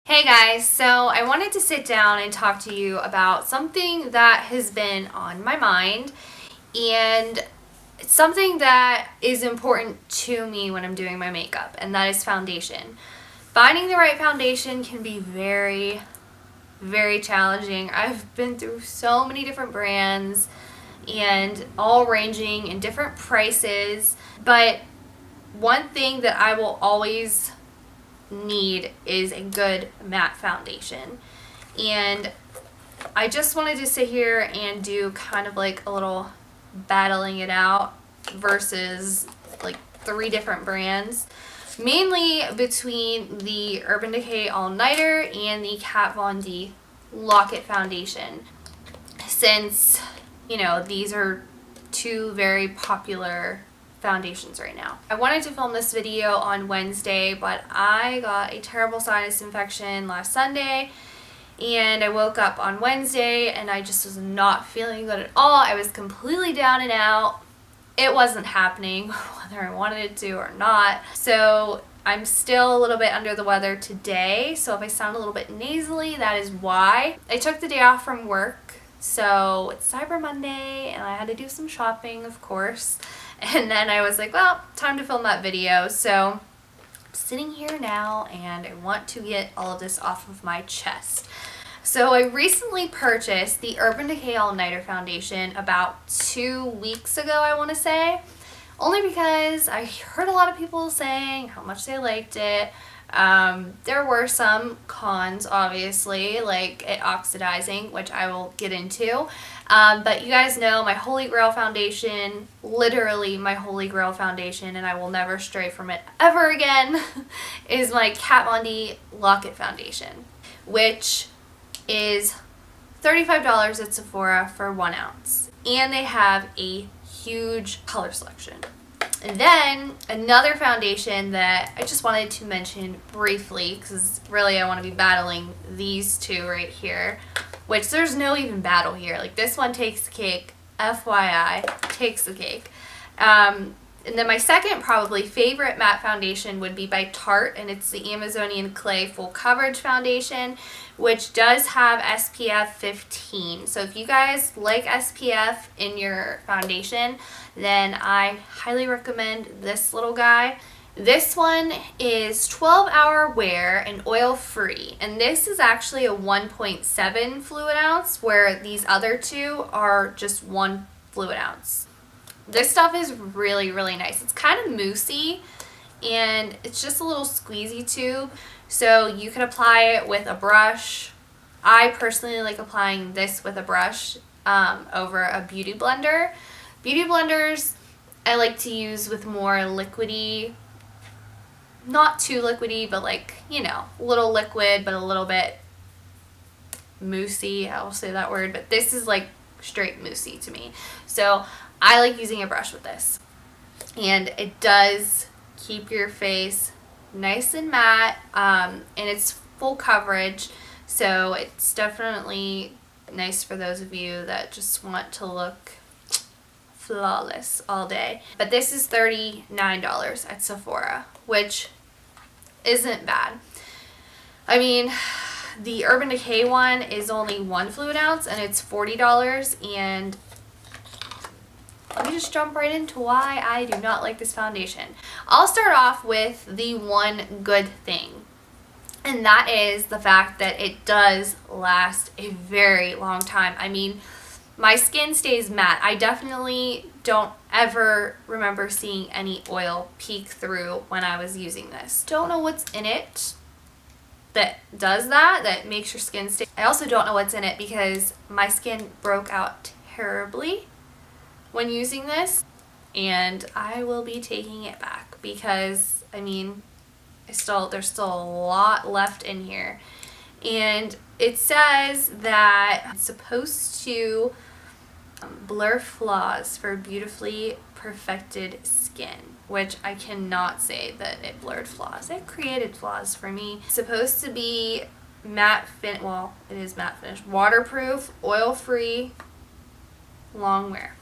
Hey guys, so I wanted to sit down and talk to you about something that has been on my mind, and it's something that is important to me when I'm doing my makeup, and that is foundation. Finding the right foundation can be very, very challenging. I've been through so many different brands and all ranging in different prices, but one thing that I will always need is a good matte foundation. And I just wanted to sit here and do kind of like a little battling it out versus like 3 different brands, mainly between the Urban Decay All Nighter and the Kat Von D Lock-It foundation, since these are 2 very popular foundations right now. I wanted to film this video on Wednesday, but I got a terrible sinus infection last Sunday, and I woke up on Wednesday and I just was not feeling good at all. I was completely down and out. It wasn't happening whether I wanted it to or not. So I'm still a little bit under the weather today, so if I sound a little bit nasally, that is why. I took the day off from work, so it's Cyber Monday and I had to do some shopping, of course. And then I was like, well, time to film that video. So I'm sitting here now and I want to get all of this off of my chest. So I recently purchased the Urban Decay All Nighter foundation about 2 weeks ago, I want to say. Only because I heard a lot of people saying how much they liked it. There were some cons, obviously, like it oxidizing, which I will get into. But you guys know my holy grail foundation, literally my holy grail foundation, and I will never stray from it ever again, is my Kat Von D Lock-It foundation, which is $35 at Sephora for 1 ounce. And they have a huge color selection. And then another foundation that I just wanted to mention briefly, because really I want to be battling these 2 right here, which there's no even battle here. Like, this one takes the cake, FYI, takes the cake. And then my second probably favorite matte foundation would be by Tarte, and it's the Amazonian Clay Full Coverage Foundation, which does have SPF 15. So if you guys like SPF in your foundation, then I highly recommend this little guy. This one is 12-hour wear and oil-free, and this is actually a 1.7 fluid ounce, where these other 2 are just 1 fluid ounce. This stuff is really, really nice. It's kind of moussey, and it's just a little squeezy tube, so you can apply it with a brush. I personally like applying this with a brush over a beauty blender. Beauty blenders I like to use with more liquidy, not too liquidy, but like, a little liquid, but a little bit moussey. I'll say that word, but this is like straight moussey to me. So I like using a brush with this, and it does keep your face nice and matte, and it's full coverage, so it's definitely nice for those of you that just want to look flawless all day. But this is $39 at Sephora, which isn't bad. I mean, the Urban Decay one is only 1 fluid ounce and it's $40, and let me just jump right into why I do not like this foundation. I'll start off with the one good thing, and that is the fact that it does last a very long time. I mean, my skin stays matte. I definitely don't ever remember seeing any oil peek through when I was using this. Don't know what's in it that does that, that makes your skin stay. I also don't know what's in it because my skin broke out terribly when using this, and I will be taking it back because, I mean, there's still a lot left in here. And it says that it's supposed to blur flaws for beautifully perfected skin, which I cannot say that it blurred flaws. It created flaws for me. It's supposed to be matte well, it is matte finish, waterproof, oil-free, long wear.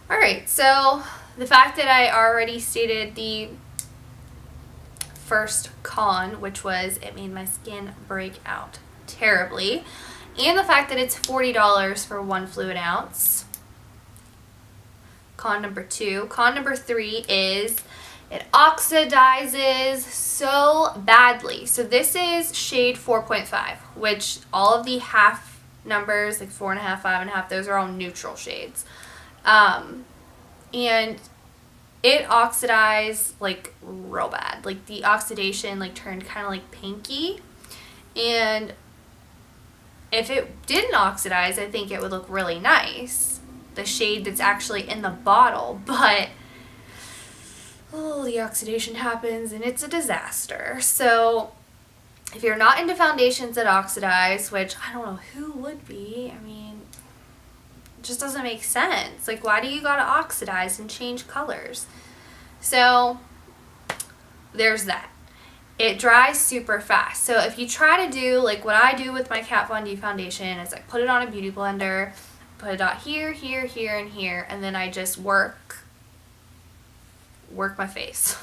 Alright, so the fact that I already stated the first con, which was it made my skin break out terribly. And the fact that it's $40 for 1 fluid ounce. Con number 2. Con number 3 is it oxidizes so badly. So this is shade 4.5, which all of the half numbers, like 4.5, 5.5, those are all neutral shades. And it oxidized like real bad. Like the oxidation like turned kind of like pinky. And if it didn't oxidize, I think it would look really nice. The shade that's actually in the bottle, but the oxidation happens and it's a disaster. So if you're not into foundations that oxidize, which I don't know who would be, I mean, it just doesn't make sense. Like, why do you gotta oxidize and change colors? So there's that. It dries super fast. So if you try to do like what I do with my Kat Von D foundation, is I put it on a beauty blender, put it out here, here, here, and here, and then I just work my face.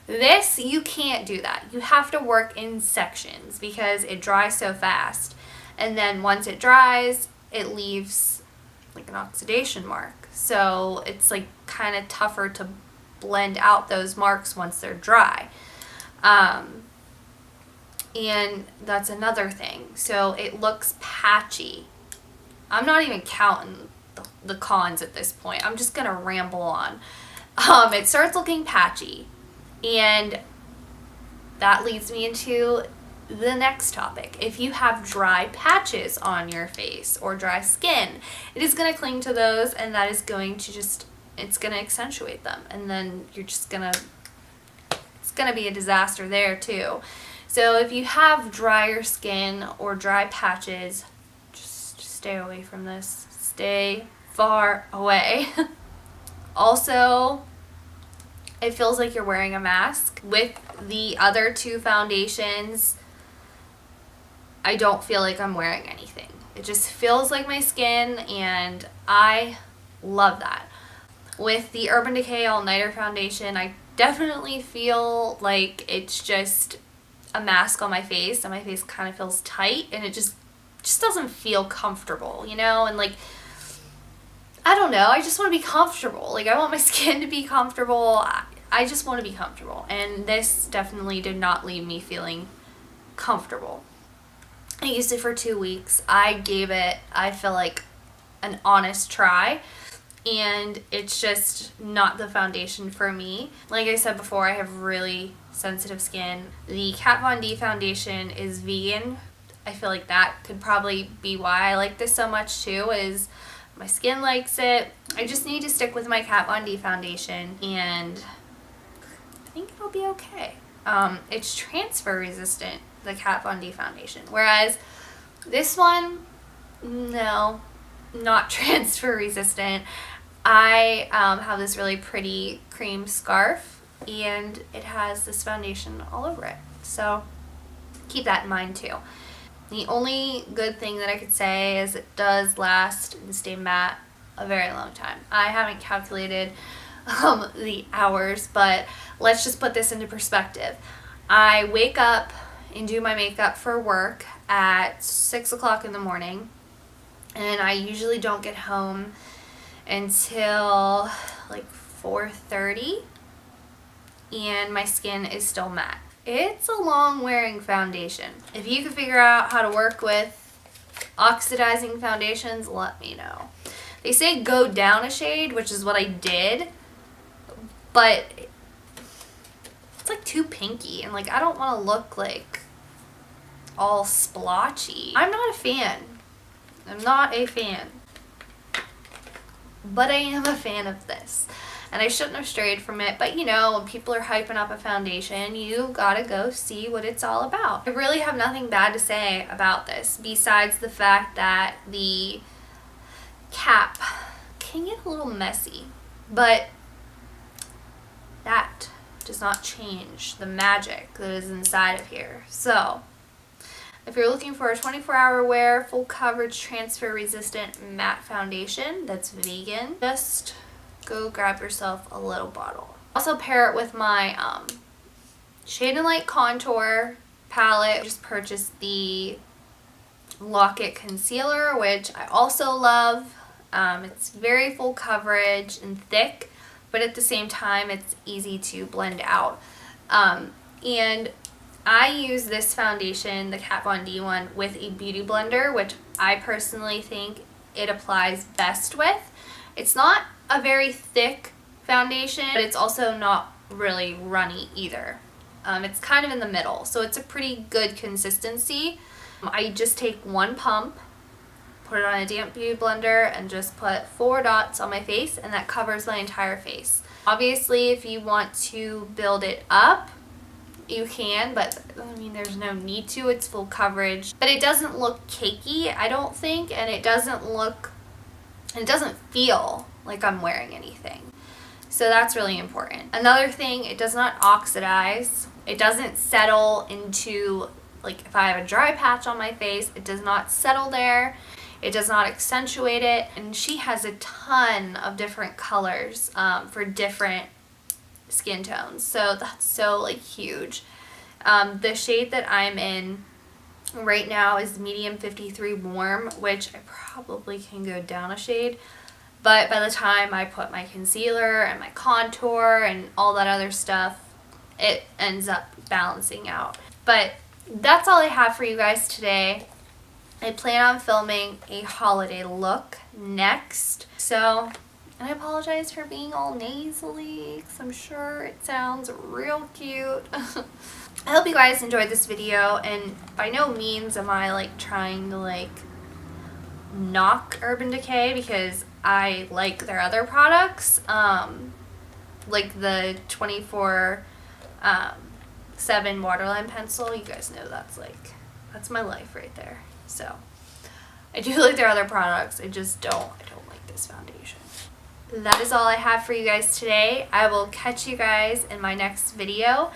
This, you can't do that. You have to work in sections because it dries so fast. And then once it dries, it leaves like an oxidation mark. So it's like kind of tougher to blend out those marks once they're dry. And that's another thing. So it looks patchy. I'm not even counting the cons at this point. I'm just gonna ramble on. It starts looking patchy, and that leads me into the next topic. If you have dry patches on your face or dry skin, it is going to cling to those, and that is going to it's going to accentuate them, and then you're just going to, it's going to be a disaster there too. So if you have drier skin or dry patches, just stay away from this. Stay far away. Also, it feels like you're wearing a mask. With the other 2 foundations, I don't feel like I'm wearing anything. It just feels like my skin, and I love that. With the Urban Decay All Nighter foundation, I definitely feel like it's just a mask on my face, and my face kind of feels tight, and it just doesn't feel comfortable, you know? And like, I don't know, I just want to be comfortable. Like, I want my skin to be comfortable. I just want to be comfortable. And this definitely did not leave me feeling comfortable. I used it for 2 weeks. I gave it, I feel like, an honest try. And it's just not the foundation for me. Like I said before, I have really sensitive skin. The Kat Von D foundation is vegan. I feel like that could probably be why I like this so much too, is my skin likes it. I just need to stick with my Kat Von D foundation, and I think it'll be okay. It's transfer resistant, the Kat Von D foundation, whereas this one, no, not transfer resistant. I have this really pretty cream scarf, and it has this foundation all over it, so keep that in mind too. The only good thing that I could say is it does last and stay matte a very long time. I haven't calculated the hours, but let's just put this into perspective. I wake up and do my makeup for work at 6 o'clock in the morning, and I usually don't get home until like 4:30, and my skin is still matte. It's a long wearing foundation. If you can figure out how to work with oxidizing foundations, let me know. They say go down a shade, which is what I did, but it's like too pinky, and like I don't want to look like all splotchy. I'm not a fan. I'm not a fan. But I am a fan of this. And I shouldn't have strayed from it, but you know, when people are hyping up a foundation, you gotta go see what it's all about. I really have nothing bad to say about this, besides the fact that the cap can get a little messy, but that does not change the magic that is inside of here. So, if you're looking for a 24-hour wear, full coverage, transfer resistant matte foundation that's vegan, just go grab yourself a little bottle. Also pair it with my Shade and Light Contour palette. I just purchased the Lock-It Concealer, which I also love. It's very full coverage and thick, but at the same time it's easy to blend out. And I use this foundation, the Kat Von D one, with a beauty blender, which I personally think it applies best with. It's not a very thick foundation, but it's also not really runny either. It's kind of in the middle, so it's a pretty good consistency. I just take one pump, put it on a damp beauty blender, and just put 4 dots on my face, and that covers my entire face. Obviously, if you want to build it up, you can, but I mean, there's no need to. It's full coverage, but it doesn't look cakey, I don't think, and it doesn't feel like I'm wearing anything. So that's really important. Another thing, it does not oxidize. It doesn't settle into, like if I have a dry patch on my face, it does not settle there. It does not accentuate it. And she has a ton of different colors for different skin tones. So that's so like huge. The shade that I'm in right now is medium 53 warm, which I probably can go down a shade. But by the time I put my concealer and my contour and all that other stuff, it ends up balancing out. But that's all I have for you guys today. I plan on filming a holiday look next. So, and I apologize for being all nasally, because I'm sure it sounds real cute. I hope you guys enjoyed this video, and by no means am I like trying to like knock Urban Decay, because I like their other products, like the 24/7 waterline pencil. You guys know that's my life right there. So I do like their other products. I don't like this foundation. That is all I have for you guys today. I will catch you guys in my next video.